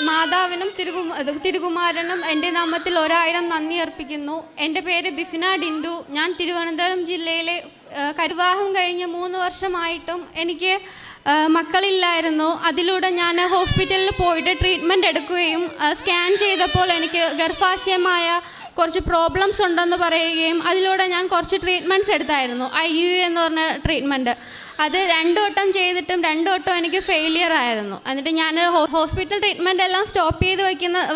മാതാവിനും തിരുകുമാരനും എൻ്റെ നാമത്തിൽ 1000 നന്ദി അർപ്പിക്കുന്നു. എൻ്റെ പേര് ബിഫിന ഡിൻഡു. ഞാൻ തിരുവനന്തപുരം ജില്ലയിലെ വിവാഹം കഴിഞ്ഞ് 3 വർഷമായിട്ടും എനിക്ക് മക്കളില്ലായിരുന്നു. അതിലൂടെ ഞാൻ ഹോസ്പിറ്റലിൽ പോയിട്ട് ട്രീറ്റ്മെൻറ്റ് എടുക്കുകയും സ്കാൻ ചെയ്തപ്പോൾ എനിക്ക് ഗർഭാശയമായ കുറച്ച് പ്രോബ്ലംസ് ഉണ്ടെന്ന് പറയുകയും അതിലൂടെ ഞാൻ കുറച്ച് ട്രീറ്റ്മെൻറ്റ്സ് എടുത്തായിരുന്നു. IUI എന്ന് പറഞ്ഞ ട്രീറ്റ്മെൻറ്റ്. അത് 2 വട്ടം ചെയ്തിട്ടും 2 വട്ടം എനിക്ക് ഫെയിലിയർ ആയിരുന്നു. എന്നിട്ട് ഞാൻ ഹോസ്പിറ്റൽ ട്രീറ്റ്മെൻറ്റ് എല്ലാം സ്റ്റോപ്പ് ചെയ്ത്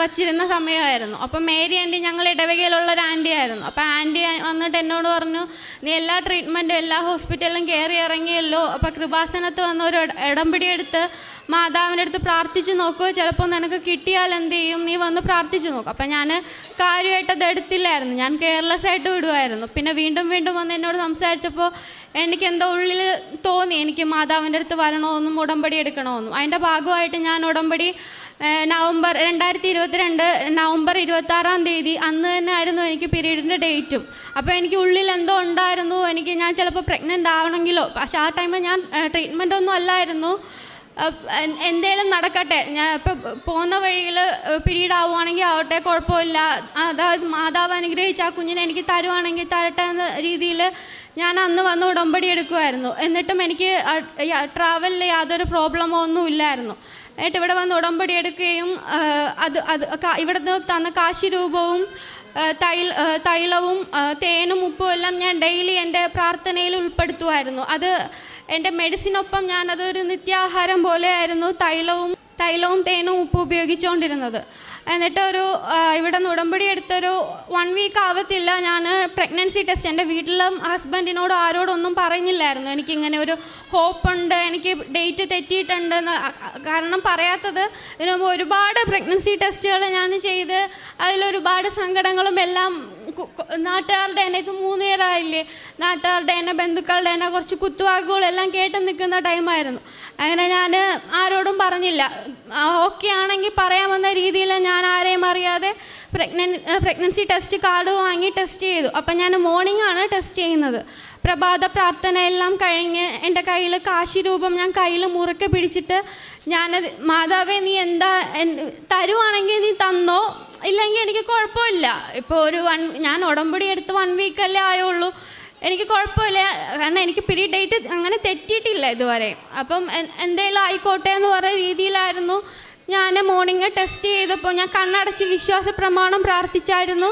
വച്ചിരുന്ന സമയമായിരുന്നു. അപ്പം മേരി ആൻറ്റി ഞങ്ങൾ ഇടവകയിലുള്ളൊരു ആൻറ്റി ആയിരുന്നു. അപ്പോൾ ആൻറ്റി വന്നിട്ട് എന്നോട് പറഞ്ഞു, നീ എല്ലാ ട്രീറ്റ്മെൻറ്റും എല്ലാ ഹോസ്പിറ്റലിലും കയറി ഇറങ്ങിയല്ലോ, അപ്പോൾ കൃപാസനത്ത് വന്ന ഒരു ഇടംപിടിയെടുത്ത് മാതാവിൻ്റെ അടുത്ത് പ്രാർത്ഥിച്ച് നോക്കുക, ചിലപ്പോൾ നിനക്ക് കിട്ടിയാൽ എന്ത് ചെയ്യും, നീ വന്ന് പ്രാർത്ഥിച്ച് നോക്കും. അപ്പം ഞാൻ കാര്യമായിട്ട് അത് എടുത്തില്ലായിരുന്നു, ഞാൻ കെയർലെസ് ആയിട്ട് വിടുമായിരുന്നു. പിന്നെ വീണ്ടും വന്ന് എന്നോട് സംസാരിച്ചപ്പോൾ എനിക്കെന്തോ ഉള്ളിൽ തോന്നി, എനിക്ക് മാതാവിൻ്റെ അടുത്ത് വരണമെന്നും ഉടമ്പടി എടുക്കണമെന്നും. അതിൻ്റെ ഭാഗമായിട്ട് ഞാൻ ഉടമ്പടി 2022 നവംബർ 26-ാം തീയതി അന്ന് തന്നെ ആയിരുന്നു എനിക്ക് പീരീഡിൻ്റെ ഡേറ്റും. അപ്പോൾ എനിക്ക് ഉള്ളിൽ എന്തോ ഉണ്ടായിരുന്നു, ഞാൻ ചിലപ്പോൾ പ്രഗ്നൻ്റ് ആവണമെങ്കിലോ. പക്ഷേ ആ ടൈമിൽ ഞാൻ ട്രീറ്റ്മെൻ്റ് ഒന്നും അല്ലായിരുന്നു. എന്തേലും നടക്കട്ടെ, ഞാൻ ഇപ്പോൾ പോകുന്ന വഴിയിൽ പീരീഡ് ആവുകയാണെങ്കിൽ ആവട്ടെ, കുഴപ്പമില്ല, അതായത് മാതാവ് അനുഗ്രഹിച്ച് ആ കുഞ്ഞിനെ എനിക്ക് തരുവാണെങ്കിൽ തരട്ടെ എന്ന രീതിയിൽ ഞാൻ അന്ന് വന്ന് ഉടമ്പടി എടുക്കുമായിരുന്നു. എന്നിട്ടും എനിക്ക് ട്രാവലിൽ യാതൊരു പ്രോബ്ലമോ ഒന്നും ഇല്ലായിരുന്നു. എന്നിട്ട് ഇവിടെ വന്ന് ഉടമ്പടി എടുക്കുകയും ഇവിടുന്ന് തന്ന കാശി രൂപവും തൈലവും തേനും ഉപ്പും എല്ലാം ഞാൻ ഡെയിലി എൻ്റെ പ്രാർത്ഥനയിൽ ഉൾപ്പെടുത്തുമായിരുന്നു. അത് എൻ്റെ മെഡിസിനൊപ്പം ഞാനതൊരു നിത്യാഹാരം പോലെയായിരുന്നു തൈലവും തേനും ഉപ്പും ഉപയോഗിച്ചുകൊണ്ടിരുന്നത്. എന്നിട്ട് ഇവിടെ നിന്ന് ഉടമ്പടി എടുത്തൊരു 1 വീക്ക് ആവത്തില്ല ഞാൻ പ്രഗ്നൻസി ടെസ്റ്റ് എൻ്റെ വീട്ടിലും ഹസ്ബൻഡിനോടും ആരോടൊന്നും പറഞ്ഞില്ലായിരുന്നു. എനിക്കിങ്ങനെ ഒരു ഹോപ്പുണ്ട്, എനിക്ക് ഡേറ്റ് തെറ്റിയിട്ടുണ്ടെന്ന്. കാരണം പറയാത്തത്, ഇതിനു മുമ്പ് ഒരുപാട് പ്രഗ്നൻസി ടെസ്റ്റുകൾ ഞാൻ ചെയ്ത് അതിലൊരുപാട് സങ്കടങ്ങളും എല്ലാം നാട്ടുകാരുടെ തന്നെ, ഇത് 3 ഇയർ ആയില്ലേ, നാട്ടുകാരുടെ തന്നെ ബന്ധുക്കളുടെ തന്നെ കുറച്ച് കുത്തുവാക്കുകളെല്ലാം കേട്ട് നിൽക്കുന്ന ടൈമായിരുന്നു. അങ്ങനെ ഞാൻ ആരോടും പറഞ്ഞില്ല. ഓക്കെ ആണെങ്കിൽ പറയാമെന്ന രീതിയിൽ ഞാൻ ആരെയും അറിയാതെ പ്രഗ്നൻസി ടെസ്റ്റ് കാർഡ് വാങ്ങി ടെസ്റ്റ് ചെയ്തു. അപ്പം ഞാൻ മോർണിംഗാണ് ടെസ്റ്റ് ചെയ്യുന്നത്. പ്രഭാത പ്രാർത്ഥനയെല്ലാം കഴിഞ്ഞ് എൻ്റെ കയ്യിൽ കാശി രൂപം ഞാൻ കയ്യിൽ മുറുക്കെ പിടിച്ചിട്ട് മാതാവേ, നീ എന്താ തരുവാണെങ്കിൽ നീ തന്നോ, ഇല്ലെങ്കിൽ എനിക്ക് കുഴപ്പമില്ല. ഇപ്പോൾ ഞാൻ ഉടമ്പടി എടുത്ത് 1 വീക്കല്ലേ ആയുള്ളൂ, എനിക്ക് കുഴപ്പമില്ല. കാരണം എനിക്ക് പീരീഡ് ഡേറ്റ് അങ്ങനെ തെറ്റിയിട്ടില്ല ഇതുവരെ. അപ്പം എന്തെങ്കിലും ആയിക്കോട്ടെ എന്ന് പറയുന്ന രീതിയിലായിരുന്നു ഞാൻ മോർണിംഗ് ടെസ്റ്റ് ചെയ്തപ്പോൾ. ഞാൻ കണ്ണടച്ച് വിശ്വാസ പ്രമാണം പ്രാർത്ഥിച്ചായിരുന്നു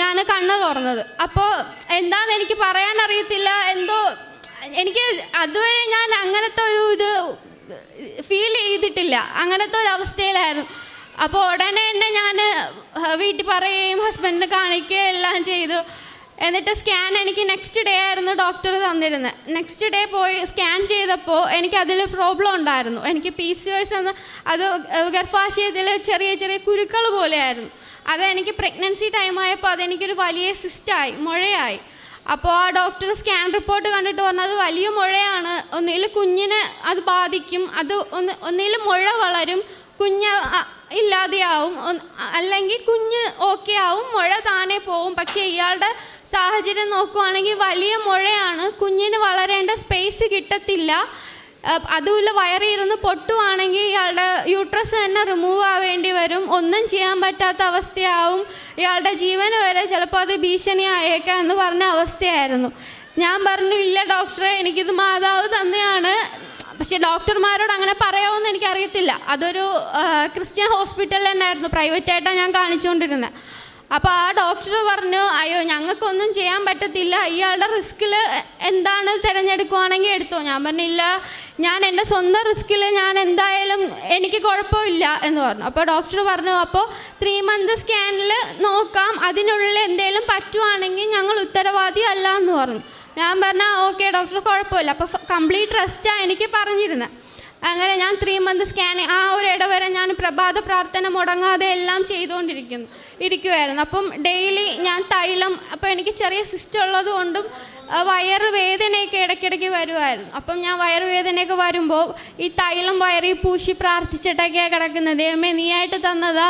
ഞാൻ കണ്ണ് തുറന്നത്. അപ്പോൾ എന്താണെന്ന് എനിക്ക് പറയാനറിയത്തില്ല, എന്തോ എനിക്ക് അതുവരെ ഞാൻ അങ്ങനത്തെ ഇത് ഫീൽ ചെയ്തിട്ടില്ല, അങ്ങനത്തെ ഒരു അവസ്ഥയിലായിരുന്നു. അപ്പോൾ ഉടനെ തന്നെ ഞാൻ വീട്ടിൽ പറയുകയും ഹസ്ബൻഡിനെ കാണിക്കുകയും എല്ലാം ചെയ്തു. എന്നിട്ട് സ്കാൻ എനിക്ക് നെക്സ്റ്റ് ഡേ ആയിരുന്നു ഡോക്ടർ തന്നിരുന്നത്. നെക്സ്റ്റ് ഡേ പോയി സ്കാൻ ചെയ്തപ്പോൾ എനിക്കതിൽ പ്രോബ്ലം ഉണ്ടായിരുന്നു. എനിക്ക് PCOS അത് ഗർഭാശയത്തിൽ ചെറിയ കുരുക്കൾ പോലെയായിരുന്നു. അതെനിക്ക് പ്രഗ്നൻസി ടൈമായപ്പോൾ അതെനിക്കൊരു വലിയ സിസ്റ്റായി, മുഴയായി. അപ്പോൾ ആ ഡോക്ടർ സ്കാൻ റിപ്പോർട്ട് കണ്ടിട്ട് പറഞ്ഞത് വലിയ മുഴയാണ്, ഒന്നിൽ കുഞ്ഞിനെ അത് ബാധിക്കും, അത് ഒന്നിൽ മുഴ വളരും, കുഞ്ഞ് ഇല്ലാതെയാവും, അല്ലെങ്കിൽ കുഞ്ഞ് ഓക്കെ ആവും, മുഴ താനെ പോവും. പക്ഷേ ഇയാളുടെ സാഹചര്യം നോക്കുവാണെങ്കിൽ വലിയ മുഴയാണ്, കുഞ്ഞിന് വളരേണ്ട സ്പേസ് കിട്ടത്തില്ല. അതുമില്ല, വയറിയിരുന്ന് പൊട്ടുവാണെങ്കിൽ ഇയാളുടെ യൂട്രസ് തന്നെ റിമൂവ് ആവേണ്ടി വരും, ഒന്നും ചെയ്യാൻ പറ്റാത്ത അവസ്ഥയാവും, ഇയാളുടെ ജീവന് വരെ ചിലപ്പോൾ അത് ഭീഷണിയായേക്കാം എന്ന് പറഞ്ഞ അവസ്ഥയായിരുന്നു. ഞാൻ പറഞ്ഞു, ഇല്ല ഡോക്ടറെ, എനിക്കിത് മാതാവ് തന്നെയാണ്. പക്ഷേ ഡോക്ടർമാരോട് അങ്ങനെ പറയാമെന്ന് എനിക്കറിയത്തില്ല. അതൊരു ക്രിസ്ത്യൻ ഹോസ്പിറ്റലിൽ തന്നെയായിരുന്നു, പ്രൈവറ്റായിട്ടാണ് ഞാൻ കാണിച്ചുകൊണ്ടിരുന്നത്. അപ്പോൾ ആ ഡോക്ടർ പറഞ്ഞു, അയ്യോ ഞങ്ങൾക്കൊന്നും ചെയ്യാൻ പറ്റത്തില്ല, ഇയാളുടെ റിസ്കിൽ എന്താണ് തിരഞ്ഞെടുക്കുവാണെങ്കിൽ എടുത്തോ. ഞാൻ പറഞ്ഞില്ല, ഞാൻ എൻ്റെ സ്വന്തം റിസ്കിൽ ഞാൻ എന്തായാലും എനിക്ക് കുഴപ്പമില്ല എന്ന് പറഞ്ഞു. അപ്പോൾ ഡോക്ടർ പറഞ്ഞു, അപ്പോൾ 3 മന്ത് സ്കാനിൽ നോക്കാം, അതിനുള്ളിൽ എന്തെങ്കിലും പറ്റുവാണെങ്കിൽ ഞങ്ങൾ ഉത്തരവാദി അല്ല എന്ന് പറഞ്ഞു. ഞാൻ പറഞ്ഞാൽ ഓക്കെ ഡോക്ടർ, കുഴപ്പമില്ല. അപ്പോൾ കംപ്ലീറ്റ് റെസ്റ്റാണ് എനിക്ക് പറഞ്ഞിരുന്നത്. അങ്ങനെ ഞാൻ 3 മന്ത് സ്കാനിങ് ആ ഒരു ഇടവരെ ഞാൻ പ്രഭാത പ്രാർത്ഥന മുടങ്ങാതെ എല്ലാം ഇരിക്കുമായിരുന്നു. അപ്പം ഡെയിലി ഞാൻ തൈലം, അപ്പോൾ എനിക്ക് ചെറിയ സിസ്റ്റം ഉള്ളത് കൊണ്ടും വയറുവേദനയൊക്കെ ഇടയ്ക്കിടയ്ക്ക് വരുമായിരുന്നു. അപ്പം ഞാൻ വയറുവേദനയൊക്കെ വരുമ്പോൾ ഈ തൈലം വയറിൽ പൂശി പ്രാർത്ഥിച്ചിട്ടൊക്കെയാണ് കിടക്കുന്നത്. ദൈവമേ, നീയായിട്ട് തന്നതാ,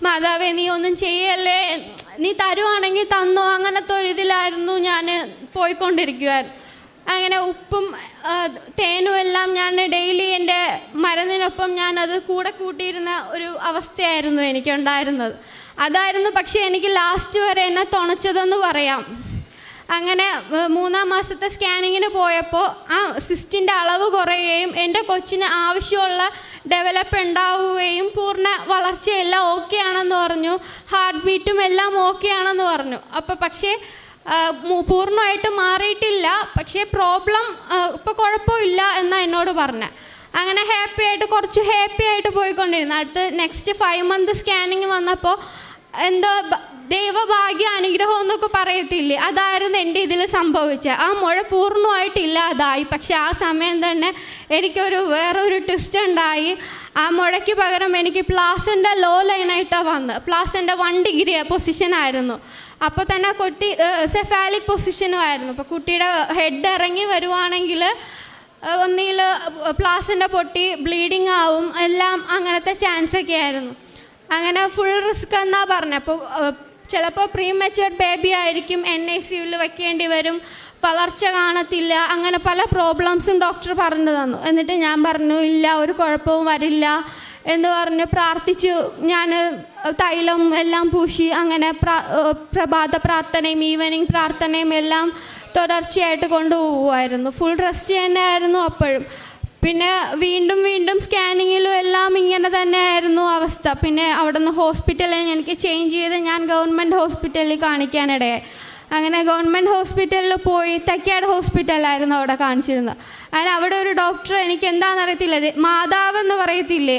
മാതാവേ നീ ഒന്നും ചെയ്യല്ലേ, നീ തരുവാണെങ്കിൽ തന്നോ, അങ്ങനത്തെ ഒരു ഇതിലായിരുന്നു ഞാൻ പോയിക്കൊണ്ടിരിക്കുമായിരുന്നു. അങ്ങനെ ഉപ്പും തേനും എല്ലാം ഞാൻ ഡെയിലി എൻ്റെ മരുന്നിനൊപ്പം ഞാനത് കൂടെ കൂട്ടിയിരുന്ന ഒരു അവസ്ഥയായിരുന്നു എനിക്കുണ്ടായിരുന്നത്. അതായിരുന്നു പക്ഷേ എനിക്ക് ലാസ്റ്റ് വരെ എന്നെ തുണച്ചതെന്ന് പറയാം. അങ്ങനെ 3-ാം മാസത്തെ സ്കാനിങ്ങിന് പോയപ്പോൾ ആ സിസ്റ്റിൻ്റെ അളവ് കുറയുകയും എൻ്റെ കൊച്ചിന് ആവശ്യമുള്ള ഡെവലപ്പ് ഉണ്ടാവുകയും പൂർണ്ണ വളർച്ചയെല്ലാം ഓക്കെ ആണെന്ന് പറഞ്ഞു. ഹാർട്ട് ബീറ്റും എല്ലാം ഓക്കെ ആണെന്ന് പറഞ്ഞു. അപ്പോൾ പക്ഷേ പൂർണ്ണമായിട്ട് മാറിയിട്ടില്ല, പക്ഷേ പ്രോബ്ലം ഇപ്പോൾ കുഴപ്പമില്ല എന്നാണ് എന്നോട് പറഞ്ഞത്. അങ്ങനെ കുറച്ച് ഹാപ്പി ആയിട്ട് പോയിക്കൊണ്ടിരുന്നു. അടുത്ത് നെക്സ്റ്റ് 5 മന്ത് സ്കാനിങ് വന്നപ്പോൾ എന്തോ ദൈവഭാഗ്യ അനുഗ്രഹം എന്നൊക്കെ പറയത്തില്ലേ, അതായിരുന്നു എൻ്റെ ഇതിൽ സംഭവിച്ചത്. ആ മുഴ പൂർണ്ണമായിട്ടില്ലാതായി. പക്ഷെ ആ സമയം തന്നെ എനിക്കൊരു വേറൊരു ട്വിസ്റ്റ് ഉണ്ടായി. ആ മുഴയ്ക്ക് പകരം എനിക്ക് പ്ലാസൻ്റെ ലോ ലൈനായിട്ടാണ് വന്നത്. പ്ലാസൻ്റെ 1 ഡിഗ്രി പൊസിഷനായിരുന്നു. അപ്പോൾ തന്നെ കുട്ടി സെഫാലിക് പൊസിഷനും ആയിരുന്നു. അപ്പോൾ കുട്ടിയുടെ ഹെഡ് ഇറങ്ങി വരുവാണെങ്കിൽ ഒന്നിൽ പ്ലാസൻ്റെ പൊട്ടി ബ്ലീഡിങ് ആവും, എല്ലാം അങ്ങനത്തെ ചാൻസൊക്കെ ആയിരുന്നു. അങ്ങനെ ഫുൾ റിസ്ക് എന്നാണ് പറഞ്ഞത്. അപ്പോൾ ചിലപ്പോൾ പ്രീ മെച്യൂർ ബേബി ആയിരിക്കും, NICUവിൽ വെക്കേണ്ടി വരും, വളർച്ച കാണത്തില്ല, അങ്ങനെ പല പ്രോബ്ലംസും ഡോക്ടർ പറഞ്ഞു തന്നു. എന്നിട്ട് ഞാൻ പറഞ്ഞു ഇല്ല, ഒരു കുഴപ്പവും വരില്ല എന്ന് പറഞ്ഞ് പ്രാർത്ഥിച്ചു. ഞാൻ തൈലം എല്ലാം പൂശി അങ്ങനെ പ്രഭാത പ്രാർത്ഥനയും ഈവനിങ് പ്രാർത്ഥനയും എല്ലാം തുടർച്ചയായിട്ട് കൊണ്ടുപോകുമായിരുന്നു. ഫുൾ റെസ്റ്റ് തന്നെയായിരുന്നു അപ്പോഴും. പിന്നെ വീണ്ടും സ്കാനിങ്ങിലും എല്ലാം ഇങ്ങനെ തന്നെയായിരുന്നു അവസ്ഥ. പിന്നെ അവിടെ നിന്ന് ഹോസ്പിറ്റലിൽ എനിക്ക് ചേഞ്ച് ചെയ്ത് ഞാൻ ഗവൺമെൻറ് ഹോസ്പിറ്റലിൽ കാണിക്കാനിടയായി. അങ്ങനെ ഗവൺമെൻറ് ഹോസ്പിറ്റലിൽ പോയി, തൈക്കാട് ഹോസ്പിറ്റലായിരുന്നു അവിടെ കാണിച്ചിരുന്നത്. അങ്ങനെ അവിടെ ഒരു ഡോക്ടർ, എനിക്ക് എന്താണെന്നറിയത്തില്ല, മാതാവ് എന്ന് പറയത്തില്ലേ,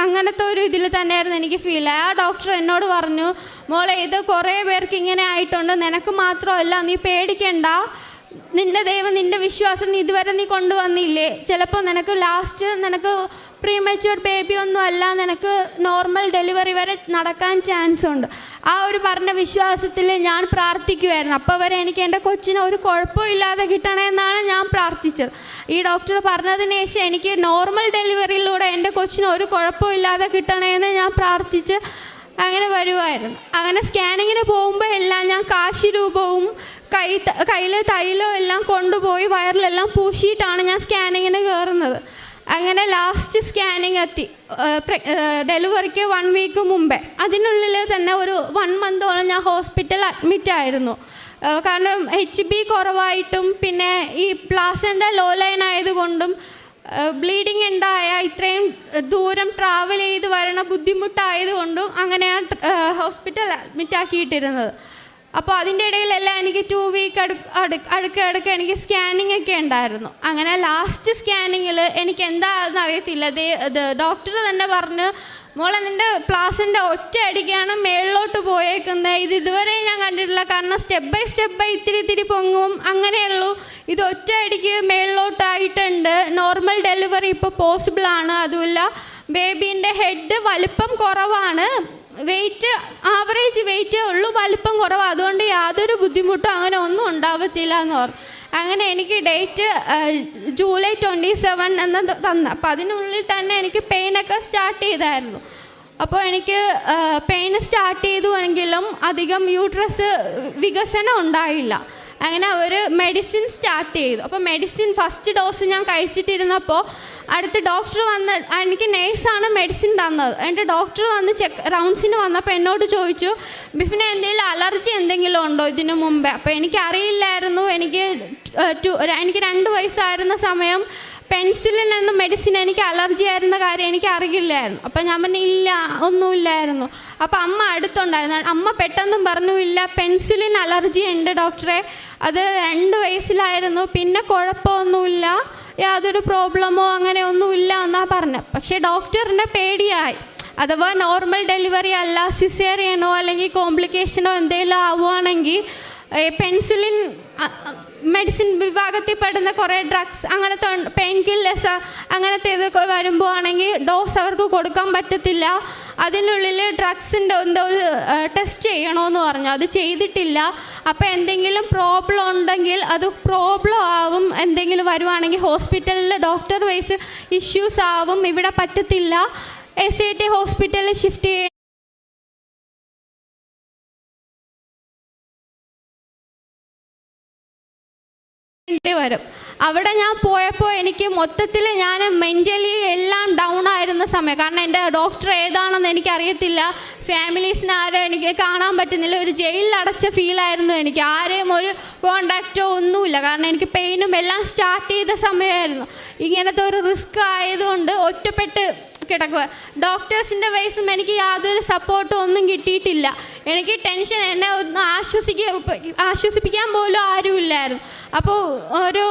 അങ്ങനത്തെ ഒരു ഇതിൽ തന്നെയായിരുന്നു എനിക്ക് ഫീൽ. ആ ഡോക്ടർ എന്നോട് പറഞ്ഞു, മോളെ ഇത് കുറേ പേർക്ക് ഇങ്ങനെ ആയിട്ടുണ്ട്, നിനക്ക് മാത്രമല്ല, നീ പേടിക്കണ്ട, നിൻ്റെ ദൈവം നിൻ്റെ വിശ്വാസം ഇതുവരെ നീ കൊണ്ടുവന്നില്ലേ, ചിലപ്പോൾ നിനക്ക് പ്രീ മെച്യൂർ ബേബി ഒന്നും അല്ല, നിനക്ക് നോർമൽ ഡെലിവറി വരെ നടക്കാൻ ചാൻസ് ഉണ്ട്. ആ ഒരു പറഞ്ഞ വിശ്വാസത്തിൽ ഞാൻ പ്രാർത്ഥിക്കുമായിരുന്നു. അപ്പോൾ വരെ എനിക്ക് എൻ്റെ കൊച്ചിന് ഒരു കുഴപ്പമില്ലാതെ കിട്ടണമെന്നാണ് ഞാൻ പ്രാർത്ഥിച്ചത്. ഈ ഡോക്ടർ പറഞ്ഞതിന് ശേഷം എനിക്ക് നോർമൽ ഡെലിവറിയിലൂടെ എൻ്റെ കൊച്ചിന് ഒരു കുഴപ്പമില്ലാതെ കിട്ടണമെന്ന് ഞാൻ പ്രാർത്ഥിച്ച് അങ്ങനെ വരുമായിരുന്നു. അങ്ങനെ സ്കാനിങ്ങിന് പോകുമ്പോൾ എല്ലാം ഞാൻ കാശി രൂപവും കയ്യിൽ തൈലവും എല്ലാം കൊണ്ടുപോയി വയറിലെല്ലാം പൂശിയിട്ടാണ് ഞാൻ സ്കാനിങ്ങിന് കയറുന്നത്. അങ്ങനെ ലാസ്റ്റ് സ്കാനിങ് എത്തി, ഡെലിവറിക്ക് 1 വീക്ക് മുമ്പേ. അതിനുള്ളിൽ തന്നെ ഒരു 1 മന്തോളം ഞാൻ ഹോസ്പിറ്റലിൽ അഡ്മിറ്റായിരുന്നു. കാരണം HB കുറവായിട്ടും പിന്നെ ഈ പ്ലാസൻ്റെ ലോ ലൈൻ ആയതുകൊണ്ടും ബ്ലീഡിങ് ഉണ്ടായ ഇത്രയും ദൂരം ട്രാവൽ ചെയ്ത് വരണ ബുദ്ധിമുട്ടായതുകൊണ്ടും അങ്ങനെയാണ് ഹോസ്പിറ്റൽ അഡ്മിറ്റാക്കിയിട്ടിരുന്നത്. അപ്പോൾ അതിൻ്റെ ഇടയിലെല്ലാം എനിക്ക് 2 വീക്ക് അടുക്ക എനിക്ക് സ്കാനിങ് ഒക്കെ ഉണ്ടായിരുന്നു. അങ്ങനെ ലാസ്റ്റ് സ്കാനിങ്ങിൽ എനിക്ക് എന്താണെന്ന് അറിയത്തില്ല, ഡോക്ടർ തന്നെ പറഞ്ഞു, മോളെ നിൻ്റെ പ്ലാസിൻ്റെ ഒറ്റ അടിക്കാണ് മേളിലോട്ട് പോയേക്കുന്നത്, ഇത് ഇതുവരെ ഞാൻ കണ്ടിട്ടില്ല, കാരണം സ്റ്റെപ്പ് ബൈ ഇത്തിരി പൊങ്ങും, അങ്ങനെയുള്ളൂ, ഇത് ഒറ്റ അടിക്ക് മേളിലോട്ടായിട്ടുണ്ട്, നോർമൽ ഡെലിവറി ഇപ്പോൾ പോസിബിളാണ്, അതുമില്ല ബേബീൻ്റെ ഹെഡ് വലിപ്പം കുറവാണ്, ആവറേജ് വെയിറ്റേ ഉള്ളൂ, വലിപ്പം കുറവ്, അതുകൊണ്ട് യാതൊരു ബുദ്ധിമുട്ടും അങ്ങനെ ഒന്നും ഉണ്ടാവത്തില്ല എന്ന് പറഞ്ഞു. അങ്ങനെ എനിക്ക് ഡേറ്റ് ജൂലൈ 27 എന്ന് തന്നു. അപ്പം അതിനുള്ളിൽ തന്നെ എനിക്ക് പെയിനൊക്കെ സ്റ്റാർട്ട് ചെയ്തായിരുന്നു. അപ്പോൾ എനിക്ക് പെയിൻ സ്റ്റാർട്ട് ചെയ്തുവെങ്കിലും അധികം യൂട്രസ് വികസനം ഉണ്ടായില്ല. അങ്ങനെ ഒരു മെഡിസിൻ സ്റ്റാർട്ട് ചെയ്തു. അപ്പോൾ മെഡിസിൻ ഫസ്റ്റ് ഡോസ് ഞാൻ കഴിച്ചിട്ടിരുന്നപ്പോൾ അടുത്ത് ഡോക്ടർ വന്ന്, എനിക്ക് നേഴ്സാണ് മെഡിസിൻ തന്നത്. എൻ്റെ ഡോക്ടർ വന്ന് റൗണ്ട്സിന് വന്നപ്പോൾ എന്നോട് ചോദിച്ചു, ബിഫിന് എന്തെങ്കിലും അലർജി എന്തെങ്കിലും ഉണ്ടോ ഇതിനു മുമ്പേ? അപ്പോൾ എനിക്കറിയില്ലായിരുന്നു. എനിക്ക് 2 വയസ്സായിരുന്ന സമയം പെൻസിലിൽ നിന്ന് മെഡിസിൻ എനിക്ക് അലർജി ആയിരുന്ന കാര്യം എനിക്ക് അറിയില്ലായിരുന്നു. അപ്പം ഞാൻ പറഞ്ഞു ഇല്ല, ഒന്നുമില്ലായിരുന്നു. അപ്പോൾ അമ്മ അടുത്തുണ്ടായിരുന്നു. അമ്മ പെട്ടെന്നും പറഞ്ഞു, ഇല്ല പെൻസിലിൻ അലർജി ഉണ്ട് ഡോക്ടറെ, അത് 2 വയസ്സിലായിരുന്നു, പിന്നെ കുഴപ്പമൊന്നുമില്ല, യാതൊരു പ്രോബ്ലമോ അങ്ങനെ ഒന്നുമില്ല എന്നാണ് പറഞ്ഞത്. പക്ഷേ ഡോക്ടറിൻ്റെ പേടിയായി, അഥവാ നോർമൽ ഡെലിവറി അല്ല സിസേറിയനോ അല്ലെങ്കിൽ കോംപ്ലിക്കേഷനോ എന്തെങ്കിലും ആവുകയാണെങ്കിൽ പെൻസിലിൻ മെഡിസിൻ വിഭാഗത്തിൽ പെടുന്ന കുറേ ഡ്രഗ്സ്, അങ്ങനത്തെ പെയിൻ കില്ലേഴ്സ് അങ്ങനത്തെ ഇത് വരുമ്പോൾ ആണെങ്കിൽ ഡോസ് അവർക്ക് കൊടുക്കാൻ പറ്റത്തില്ല. അതിനുള്ളിൽ ഡ്രഗ്സിൻ്റെ എന്തോ ഒരു ടെസ്റ്റ് ചെയ്യണമെന്ന് പറഞ്ഞു, അത് ചെയ്തിട്ടില്ല. അപ്പോൾ എന്തെങ്കിലും പ്രോബ്ലം ഉണ്ടെങ്കിൽ അത് പ്രോബ്ലം ആവും, എന്തെങ്കിലും വരുവാണെങ്കിൽ ഹോസ്പിറ്റലിൽ ഡോക്ടർ വൈസ് ഇഷ്യൂസ് ആവും, ഇവിടെ പറ്റത്തില്ല, SAT ഹോസ്പിറ്റലിൽ ഷിഫ്റ്റ് ചെയ്യ വരും. അവിടെ ഞാൻ പോയപ്പോൾ എനിക്ക് മൊത്തത്തിൽ ഞാൻ മെൻ്റലി എല്ലാം ഡൗൺ ആയിരുന്ന സമയം. കാരണം എൻ്റെ ഡോക്ടർ ഏതാണെന്ന് എനിക്കറിയത്തില്ല, ഫാമിലീസിന് ആരും എനിക്ക് കാണാൻ പറ്റുന്നില്ല, ഒരു ജയിലിൽ അടച്ച ഫീലായിരുന്നു എനിക്ക്. ആരെയും ഒരു കോണ്ടാക്റ്റോ ഒന്നുമില്ല. കാരണം എനിക്ക് പെയിനും എല്ലാം സ്റ്റാർട്ട് ചെയ്ത സമയമായിരുന്നു. ഇങ്ങനത്തെ ഒരു റിസ്ക് ആയതുകൊണ്ട് ഒറ്റപ്പെട്ട് കിടക്കുക. ഡോക്ടേഴ്സിൻ്റെ വയസ്സും എനിക്ക് യാതൊരു സപ്പോർട്ടും ഒന്നും കിട്ടിയിട്ടില്ല. എനിക്ക് ടെൻഷൻ, എന്നെ ഒന്ന് ആശ്വസിപ്പിക്കാൻ പോലും ആരുമില്ലായിരുന്നു. അപ്പോൾ ഒരു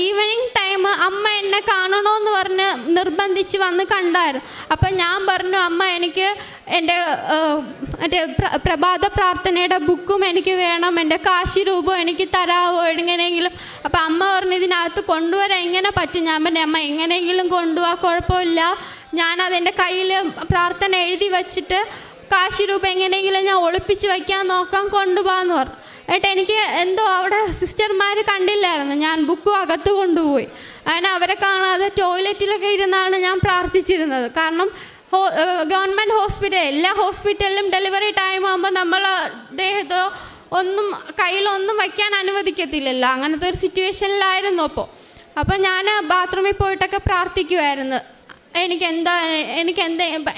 ഈവനിങ് ടൈം അമ്മ എന്നെ കാണണമെന്ന് പറഞ്ഞ് നിർബന്ധിച്ച് വന്ന് കണ്ടായിരുന്നു. അപ്പം ഞാൻ പറഞ്ഞു, അമ്മ എനിക്ക് എൻ്റെ മറ്റേ പ്രഭാത പ്രാർത്ഥനയുടെ ബുക്കും എനിക്ക് വേണം, എൻ്റെ കാശി രൂപം എനിക്ക് തരാമോ എങ്ങനെയെങ്കിലും. അപ്പം അമ്മ പറഞ്ഞു, ഇതിനകത്ത് കൊണ്ടുവരാൻ എങ്ങനെ പറ്റും? ഞാൻ പറഞ്ഞു, അമ്മ എങ്ങനെയെങ്കിലും കൊണ്ടുപോകാൻ കുഴപ്പമില്ല, ഞാനതെൻ്റെ കയ്യിൽ പ്രാർത്ഥന എഴുതി വച്ചിട്ട് കാശി രൂപം എങ്ങനെയെങ്കിലും ഞാൻ ഒളിപ്പിച്ച് വയ്ക്കാൻ നോക്കാം, കൊണ്ടുപോകാമെന്ന് പറഞ്ഞു. എന്നിട്ട് എനിക്ക് എന്തോ അവിടെ സിസ്റ്റർമാർ കണ്ടില്ലായിരുന്നു, ഞാൻ ബുക്കും അകത്ത് കൊണ്ടുപോയി. അങ്ങനെ അവരെ കാണാതെ ടോയ്ലറ്റിലൊക്കെ ഇരുന്നാണ് ഞാൻ പ്രാർത്ഥിച്ചിരുന്നത്. കാരണം ഗവൺമെൻറ് ഹോസ്പിറ്റൽ, എല്ലാ ഹോസ്പിറ്റലിലും ഡെലിവറി ടൈം ആകുമ്പോൾ നമ്മൾ ദേഹത്തോ ഒന്നും കയ്യിലൊന്നും വയ്ക്കാൻ അനുവദിക്കത്തില്ലല്ലോ. അങ്ങനത്തെ ഒരു സിറ്റുവേഷനിലായിരുന്നു. അപ്പോൾ ഞാൻ ബാത്റൂമിൽ പോയിട്ടൊക്കെ പ്രാർത്ഥിക്കുമായിരുന്നു.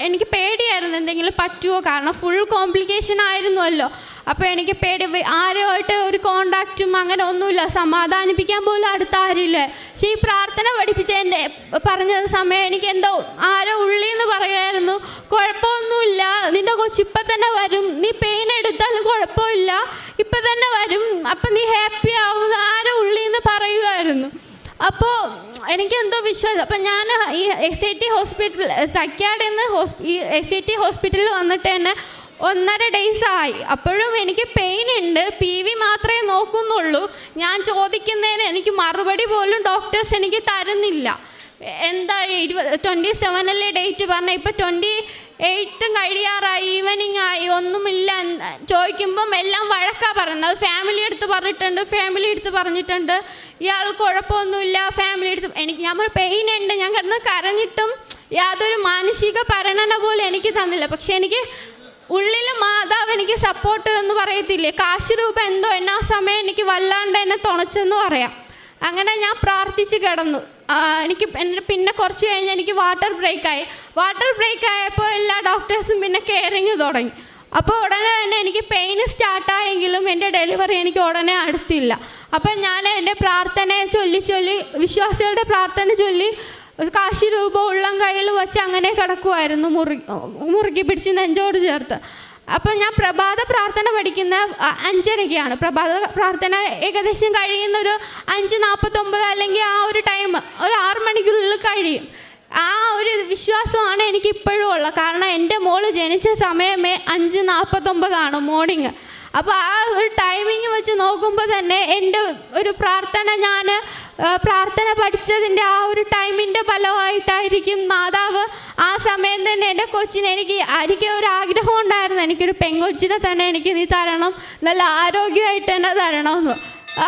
എനിക്ക് പേടിയായിരുന്നു എന്തെങ്കിലും പറ്റുമോ, കാരണം ഫുൾ കോംപ്ലിക്കേഷൻ ആയിരുന്നുവല്ലോ. അപ്പോൾ എനിക്ക് പേടി, ആരുമായിട്ട് ഒരു കോണ്ടാക്റ്റും അങ്ങനെ ഒന്നുമില്ല, സമാധാനിപ്പിക്കാൻ പോലും അടുത്ത ആരുമില്ല. പക്ഷേ ഈ പ്രാർത്ഥന പറഞ്ഞ സമയം എനിക്ക് എന്തോ ആരോ ഉള്ളിൽ നിന്ന് പറയുമായിരുന്നു, കുഴപ്പമൊന്നുമില്ല, നിൻ്റെ കൊച്ചിപ്പം തന്നെ വരും, നീ പെയിൻ എടുത്താലും കുഴപ്പമില്ല, ഇപ്പം തന്നെ വരും, അപ്പം നീ ഹാപ്പി ആവും, ആരോ ഉള്ളിൽ നിന്ന് പറയുമായിരുന്നു. അപ്പോൾ എനിക്കെന്തോ വിശ്വാസം. അപ്പം ഞാൻ ഈ SIT ഹോസ്പിറ്റൽ തൈക്കാടിൽ നിന്ന് ഈ SIT ഹോസ്പിറ്റലിൽ വന്നിട്ട് തന്നെ 1.5 days ആയി. അപ്പോഴും എനിക്ക് പെയിൻ ഉണ്ട്, PV മാത്രമേ നോക്കുന്നുള്ളൂ. ഞാൻ ചോദിക്കുന്നതിന് എനിക്ക് മറുപടി പോലും ഡോക്ടേഴ്സ് എനിക്ക് തരുന്നില്ല. എന്താ 27 ഡേറ്റ് പറഞ്ഞാൽ ഇപ്പം 28 കഴിയാറായി, ഈവനിങ് ആയി, ഒന്നുമില്ല. ചോദിക്കുമ്പം എല്ലാം വഴക്കാണ് പറയുന്നത്. ഫാമിലി അടുത്ത് പറഞ്ഞിട്ടുണ്ട്, ഇയാൾ കുഴപ്പമൊന്നുമില്ല, ഫാമിലി അടുത്ത്. നമ്മൾ പെയിൻ ഉണ്ട്, ഞാൻ കിടന്ന് കരഞ്ഞിട്ടും യാതൊരു മാനസിക പരിഗണന പോലും എനിക്ക് തന്നില്ല. പക്ഷെ എനിക്ക് ഉള്ളിൽ മാതാവ് എനിക്ക് സപ്പോർട്ട് എന്ന് പറയത്തില്ലേ, കാശ് രൂപ എന്തോ എന്നെ ആ സമയം എനിക്ക് വല്ലാണ്ട് എന്നെ തുണച്ചെന്ന് പറയാം. അങ്ങനെ ഞാൻ പ്രാർത്ഥിച്ച് കിടന്നു. പിന്നെ കുറച്ച് കഴിഞ്ഞ് എനിക്ക് വാട്ടർ ബ്രേക്ക് ആയപ്പോൾ എല്ലാ ഡോക്ടേഴ്സും പിന്നെ കെയറിങ് തുടങ്ങി. അപ്പോൾ ഉടനെ തന്നെ എനിക്ക് പെയിൻ സ്റ്റാർട്ടായെങ്കിലും എൻ്റെ ഡെലിവറി എനിക്ക് ഉടനെ അടുത്തില്ല. അപ്പം ഞാൻ എൻ്റെ പ്രാർത്ഥനയെ ചൊല്ലി വിശ്വാസികളുടെ പ്രാർത്ഥന ചൊല്ലി കാശി രൂപ ഉള്ളം കയ്യിൽ വെച്ച് അങ്ങനെ കിടക്കുമായിരുന്നു, മുറുക്കി പിടിച്ച് നെഞ്ചോട് ചേർത്ത്. അപ്പം ഞാൻ പ്രഭാത പ്രാർത്ഥന പഠിക്കുന്ന 5:30-ക്കാണ്. പ്രഭാത പ്രാർത്ഥന ഏകദേശം കഴിയുന്നൊരു 5:49 അല്ലെങ്കിൽ ആ ഒരു ടൈം, ഒരു 6 മണിക്കുള്ളിൽ കഴിയും. ആ ഒരു വിശ്വാസമാണ് എനിക്കിപ്പോഴും ഉള്ളത്. കാരണം എൻ്റെ മോള് ജനിച്ച സമയമേ 5:49 മോർണിംഗ്. അപ്പോൾ ആ ഒരു ടൈമിങ് വെച്ച് നോക്കുമ്പോൾ തന്നെ എൻ്റെ ഒരു പ്രാർത്ഥന, ഞാൻ പ്രാർത്ഥന പഠിച്ചതിൻ്റെ ആ ഒരു ടൈമിൻ്റെ ഫലമായിട്ടായിരിക്കും മാതാവ് ആ സമയം തന്നെ എൻ്റെ കൊച്ചിനെ എനിക്ക് ഒരു ആഗ്രഹം ഉണ്ടായിരുന്നു, എനിക്കൊരു പെങ്കൊച്ചിനെ തന്നെ എനിക്ക് നീ തരണം, നല്ല ആരോഗ്യമായിട്ട് തന്നെ തരണമെന്ന്.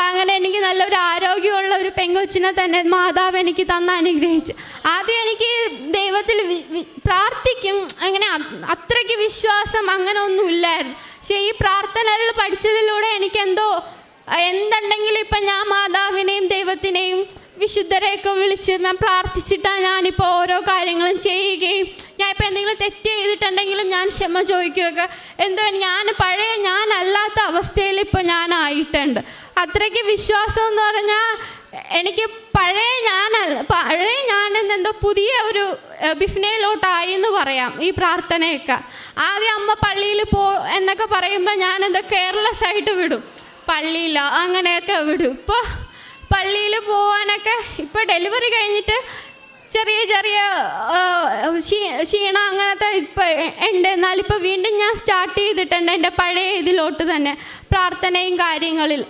അങ്ങനെ എനിക്ക് നല്ലൊരു ആരോഗ്യമുള്ള ഒരു പെങ്കൊച്ചിനെ തന്നെ മാതാവ് എനിക്ക് തന്ന് അനുഗ്രഹിച്ചു. ആദ്യം എനിക്ക് ദൈവത്തിൽ പ്രാർത്ഥിക്കും, അങ്ങനെ അത്രയ്ക്ക് വിശ്വാസം അങ്ങനെ ഒന്നുമില്ലായിരുന്നു. പക്ഷേ ഈ പ്രാർത്ഥനകൾ പഠിച്ചതിലൂടെ എനിക്കെന്തോ എന്തുണ്ടെങ്കിലും ഇപ്പം ഞാൻ മാതാവിനെയും ദൈവത്തിനെയും വിശുദ്ധരെയൊക്കെ വിളിച്ച് ഞാൻ പ്രാർത്ഥിച്ചിട്ടാണ് ഞാനിപ്പോൾ ഓരോ കാര്യങ്ങളും ചെയ്യുകയും, ഞാൻ ഇപ്പോൾ എന്തെങ്കിലും തെറ്റ് ചെയ്തിട്ടുണ്ടെങ്കിലും ഞാൻ ക്ഷമ ചോദിക്കുകയൊക്കെ, എന്തോ ഞാനല്ലാത്ത അവസ്ഥയിൽ ഇപ്പോൾ ഞാനായിട്ടുണ്ട്. അത്രയ്ക്ക് വിശ്വാസം എന്ന് പറഞ്ഞാൽ എനിക്ക് പഴയ ഞാനെന്തോ പുതിയ ഒരു ബിഫ്നയിലോട്ടായി എന്ന് പറയാം. ഈ പ്രാർത്ഥനയൊക്കെ ആദ്യം അമ്മ പള്ളിയിൽ എന്നൊക്കെ പറയുമ്പോൾ ഞാനെന്തോ കെയർലെസ് ആയിട്ട് വിടും, പള്ളിയിൽ അങ്ങനെയൊക്കെ വിടും. ഇപ്പോൾ പള്ളിയിൽ പോകാനൊക്കെ ഇപ്പോൾ ഡെലിവറി കഴിഞ്ഞിട്ട് ചെറിയ ക്ഷീണം അങ്ങനത്തെ ഇപ്പോൾ ഉണ്ട്. എന്നാലിപ്പോൾ വീണ്ടും ഞാൻ സ്റ്റാർട്ട് ചെയ്തിട്ടുണ്ട് എൻ്റെ പഴയ ഇതിലോട്ട് തന്നെ പ്രാർത്ഥനയും കാര്യങ്ങളിൽ.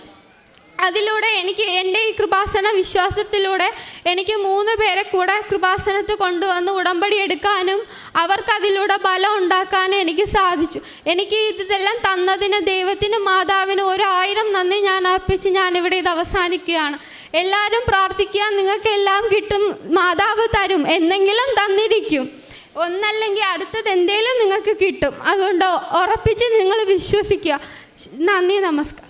അതിലൂടെ എനിക്ക് എൻ്റെ ഈ കൃപാസന വിശ്വാസത്തിലൂടെ എനിക്ക് 3 പേരെ കൂടെ കൃപാസനത്ത് കൊണ്ടുവന്ന് ഉടമ്പടി എടുക്കാനും അവർക്കതിലൂടെ ബലം ഉണ്ടാക്കാനും എനിക്ക് സാധിച്ചു. എനിക്ക് ഇതെല്ലാം തന്നതിന് ദൈവത്തിനും മാതാവിനും 1000 നന്ദി ഞാൻ അർപ്പിച്ച് ഞാനിവിടെ ഇത് അവസാനിക്കുകയാണ്. എല്ലാവരും പ്രാർത്ഥിക്കുക, നിങ്ങൾക്കെല്ലാം കിട്ടും, മാതാവ് തരും, എന്തെങ്കിലും തന്നിരിക്കും, ഒന്നല്ലെങ്കിൽ അടുത്തത് എന്തെങ്കിലും നിങ്ങൾക്ക് കിട്ടും. അതുകൊണ്ട് ഉറപ്പിച്ച് നിങ്ങൾ വിശ്വസിക്കുക. നന്ദി, നമസ്കാരം.